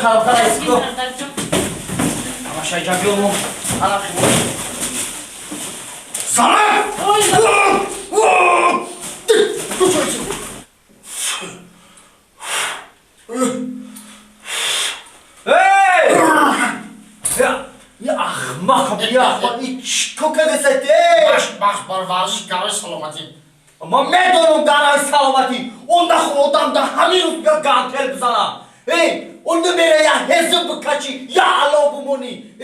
خرابتر است تو همش ایجابی اون سلام یا احمق بیا تو که دسته باش ورزش برای سلامتی ما میدونم برای سلامتی اون ده خودم ده همین روز گانتل بزنم اون میره یا حزب بکشی یا علا بمونی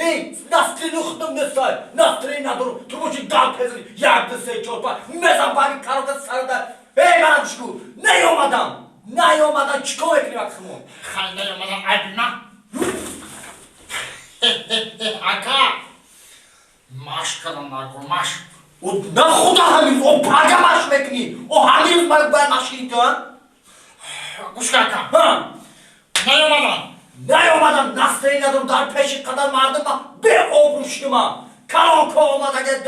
نستری نختم نستای نستری ندارم تو باشی گانتل زنی یک دو سه چهار پنج میزن بانی کارات سرده منم شکو نیومدم چیکار میکنی وقتمون خیلی نیومدم عیبی نه اکا مشق کردم نکن مشق نه خدا همین او پاگه مشق میکنی او همین روز مرگ باید مشقی تو گوش کن اکا نیومدم نستری ندارم در پیش قدر مردم من به آبروشی من کلان که آمد اگه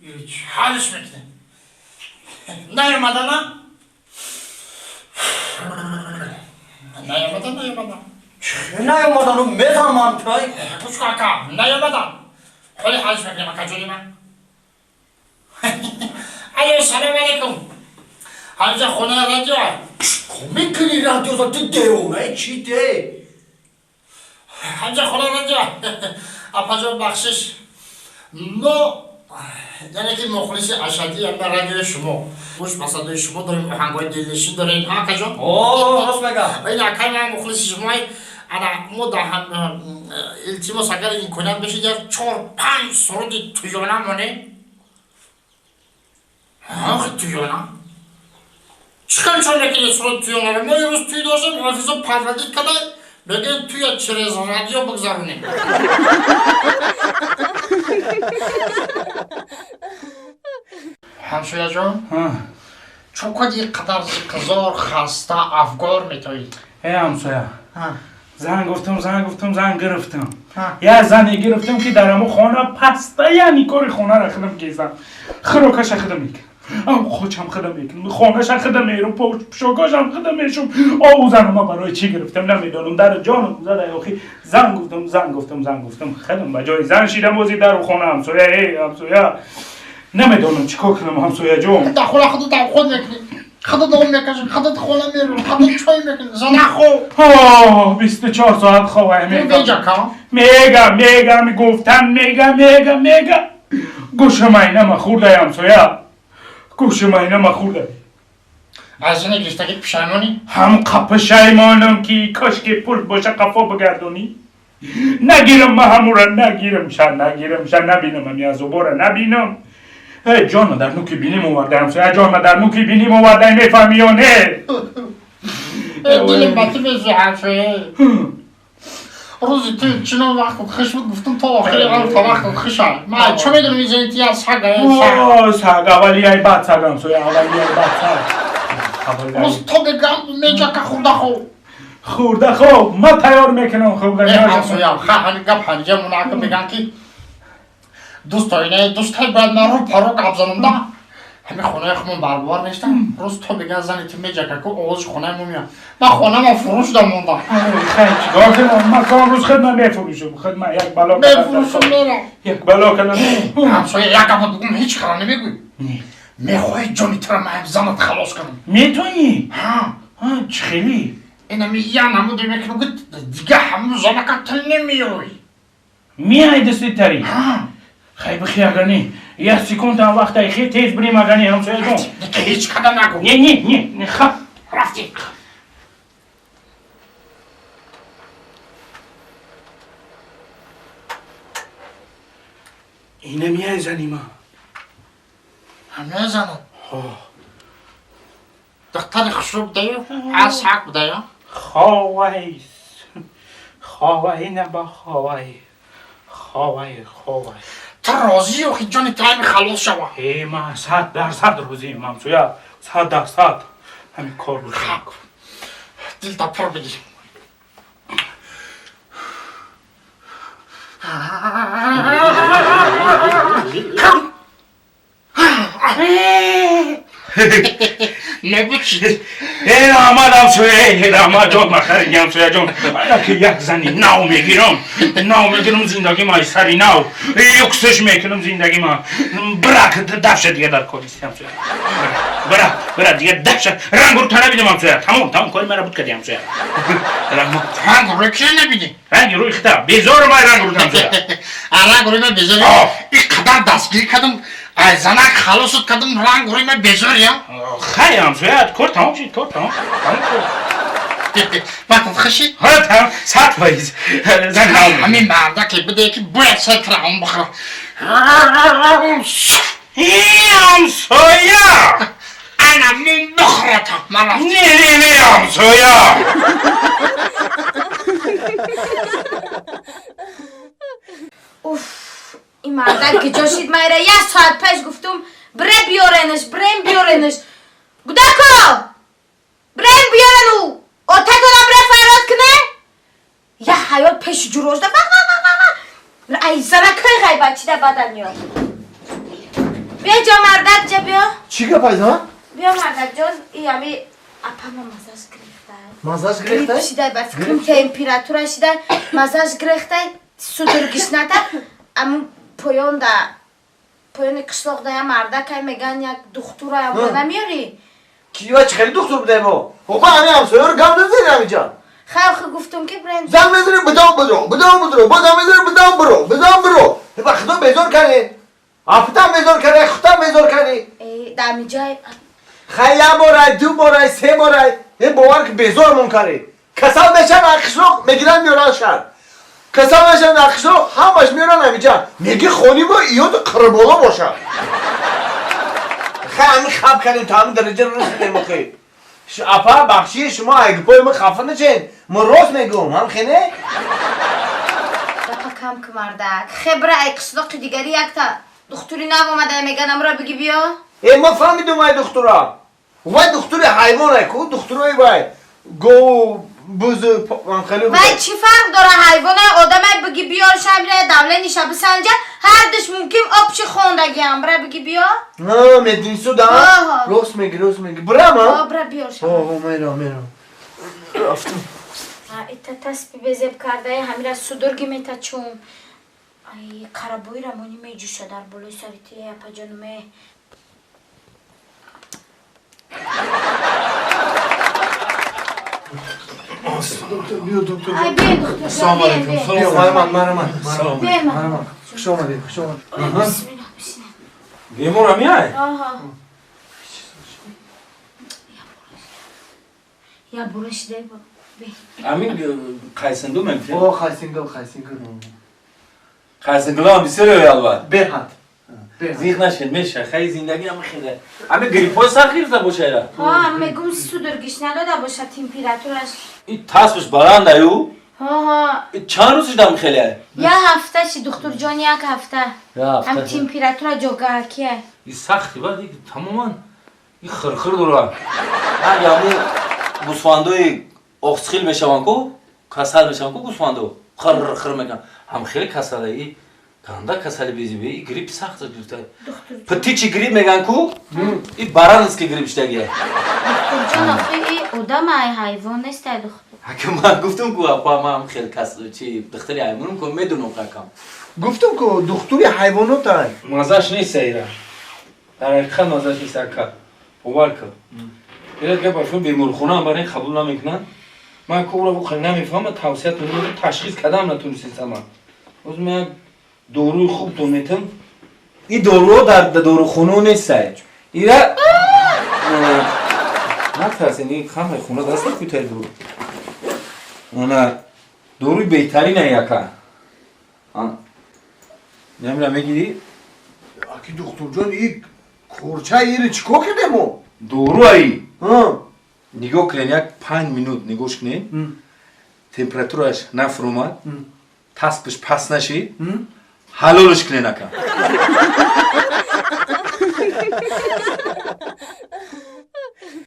هیچ حالش میکنه نیومدم نیومدم میزن من توی گوش کن اکا نیومدم خیلی حالش میکنه اکا جوری من ایو سلام علیکم همجا خونه رادیو میکنی رادیو تو دیونه چی ده؟ همجا خونه رادیو اپاجا بخشش نو یعنی که مخلصی اشدی هم رادیو شما گوش مسادوی شما داریم آهنگای دلنشین داریم ها اکا جان راست میگم این اکا من مخلصی شمای انا مو هم التماس اگر این کنم بشه یا 4-5 سرود تویانه مونه ها تویانه چیکار چون نکنی سرود تویانه ما یه روز توی داشتم حافظو پروردید کده بگه توی چرز رادیو بگذارونیم همسویا جان چون کدی قدر قزار خسته افگار میتوی همسویا زن گفتم گرفتم یه زنی گرفتم که در امو خانه پسته یعنی کاری خانه را خدم گیزم خروکش خدم میکن ام خوچم خدم میکن خانهش خدم میرم پشوکاشم خدم میشم او زن ما برای چی گرفتم نمیدونم در جانم زده آخی زن گفتم خدم بجای زن شیدم بازی در خانه همسویا نمیدونم چیکار کنم همسویا جون دخول خود میکنی خدا دوم میکشم خدا خونه میرم خدا چای میکنم زنه خو 24 ساعت خواه میگم گفتم گوشم اینم خورده همسویا از این گشتگی پشیمانی هم پشیمانم که کاش که پول باشه قفا بگردونی نگیرم همورا نگیرم نبینم همی از اوباره نبینم جان در نوکی بینیم اوورده همسویا جان در نوکی بینیم اوورده میفهمی یا نه دلم باتی بیزی همسویا روزی تو چنان وقت خوش بود گفتم تا آخری تا وقت خوش های من چه میدونم این زنیتی از سگ اولی های بد سگ همسویا روز تو بگم میجا که خورده خوب ما تیار میکنم خورده همسویا همین گپ هنجه منعکم بگن که دوستای باید من رو پرو قبضانم ده همین خونه خمون بربار نیستم روز تو بگن زنی تو میجا که آغاز خونه مو میان من خونه ما فروش دمونده خیلی چیکار کنم من که روز خدمت میفروشم خدمت یک بلا میفروشم میرم یک بلا کنم همسویا یک اما بگم هیچ خرا نمیگوی میخوای جانی تر من زنت خلاص کنم میتونی؟ چه خیلی؟ اینم یه نموده میکنم دیگه همون زنه که نمیوی میای دستی تری؟ خیلی بخی اگرنی یک سکون تا وقت خیلی تیز بریم اگرنی همسویا جون هیچ قدم نگو نه خب رفتی اینه میای زنی ما همه زنم دختر خشوب دیو از حق دیو خواهی نبا خواهی تو راضی و خیلی جانی تایم خلاص شوا من 100% راضیم همسویا 100% همین کار رو دل تا پر بگی نبودید احمد همسایه احمد جان بخیر همسایه جان حالا که یک زنی نو میگیرم زندگی ما سری نو یکسش میکنم زندگی ما برا دفشه دیگه در کاریستی همسایه برا دیگه دفشه رنگ رو تا نبیدم همسایه تمام کاری مرا بود کردی همسایه رنگ روی که نبیدی رنگ روی خطا بیزار ما رنگ رو همسایه رنگ روی من بذاری این قدر دستگیری کردم زنک خلاصت کردم رنگ روی من بذاری خیلی همسایه کار تمام شد کار تمام وقت خشید حالا تمام ساعت پاییز زن نو همین مرده که بده که باید سایت رقم بخورم همسایه انا من بخورتم مرد نه همسایه اوف این مردک که جاشید میره یک ساعت پیش گفتم بریم بیارنش گودکو بریم بیارن او آتا کنم بره فراد کنه یه حیات پیش جروش ده ای زنکای غیبت چی ده بدن یا بیا جا مردک جا بیا چی که پایزان؟ بیا مردک جان ای همی اپا ما مزاش گرفته مازاش گرفته؟ شده به فکرم تمپیراتورا شده مزاش گرفته سودرگیش نده اما پایان قشلاق ده مردک میگن یک دختور هم نمیاری کیوا چه خیلی دکتر بده ما خب همه همسایه رو گم نزدی همینجا خیلی گفتم که بریم زن بزنی بدام برو بازم بزنی بدام برو و خدا بیزار کنی افتم بیزار کنی خودم بیزار کنی دمی جای خیلی یه باره دو باره سه باره یه باور که بیزار مون کنی کسال بشن اخشلوق میگیرن میارن شهر کسال بشن اخشلوق همش میارن همینجا میگی خونی با ایاد قربالا باشه خیلی خب کنیم تا همین درجه رو رسیدیم خیلی اپا بخشی شما اگه پای ما خفه نشین ما راست میگم هم خینه دقا کم که مردک خبره ای قشلاق دیگری یک تا دختوری نو آمده میگن امرا بگی بیا ای ما فهمیدم ای دختورا وای دختوری حیوانه کو دختوری وای گو بوز خیلی وای چی فرق داره حیوانه آدم بگی بیا شمیره دوله نیشه بسنجه هر دش ممکن آبش خوندگی امرا بگی بیا نه میدونی سودا راست میگی برام ها برا بیا شما میرم رفتم ایتا تسبی بزب کرده همیره سودرگی میتا چون ای قربوی رمونی میجوشه در بلوی سریتی اپا جانومه بیا دکتر ای بیا دکتر سلام علیکم بیا مرمان بیا خوش آمدید بسم الله بیمور همیای آها یا برش ده با Amin Kaysendu memfi. او خایسینگل Kaysendu هم بسیار albat. برهد زیغ نشد میشه خیلی زندگی هم خیلی. Amin گریپوی سرخیر ده باشه را. ها میگم سودرگیش نداده باشه تمپیراتورش این تاسبش باران دایو. ها چند روزش دام خیلی. یا هفته شی دکتر جان یک هفته یا هم تمپیراتور جوگاکیه این سختی بعد دیگه تماما این خرخر داره. من یامو گوسفندوی اخسخیل میشوان کو کسل میشوان کو گوسفندو خرخر میکنن. هم خیلی کسله ای کاندا کسل بیزی بی گریپ سخت گرفته. پتیچی گریپ میگن کو این بارانس که گریپ شدگیه. دکتر جان آخه ای آدم ای حیوان نیست ای دختر حکم من گفتم که اپا ما هم خیلی کسل چی دختری حیوانم که میدونم قکم. گفتم که دکتری حیوانات های مازش نیست ایران در حقیقت مازش نیست اکا اوال که بیرد که باشون بیمورخونه هم برای قبول نمیکنن من که او را بخیر نمیفهمم توصیه تونی تشخیص کدام نتونستم من از من دوروی خوب تونیتم این دورو در دورو خونو نیست سعی ایره نترسین این خمه خونه دست نکوی دورو اونا دوروی بهترین یکا نمیرم میگیری؟ اکی دکتر جان این کورچه ایره چیکار کرده مو؟ دورو ای ها نگاه کنین یک 5 minut نگاهش کنین تمپراتورش نفرومد تسبش پس نشی حلالش کنین اکا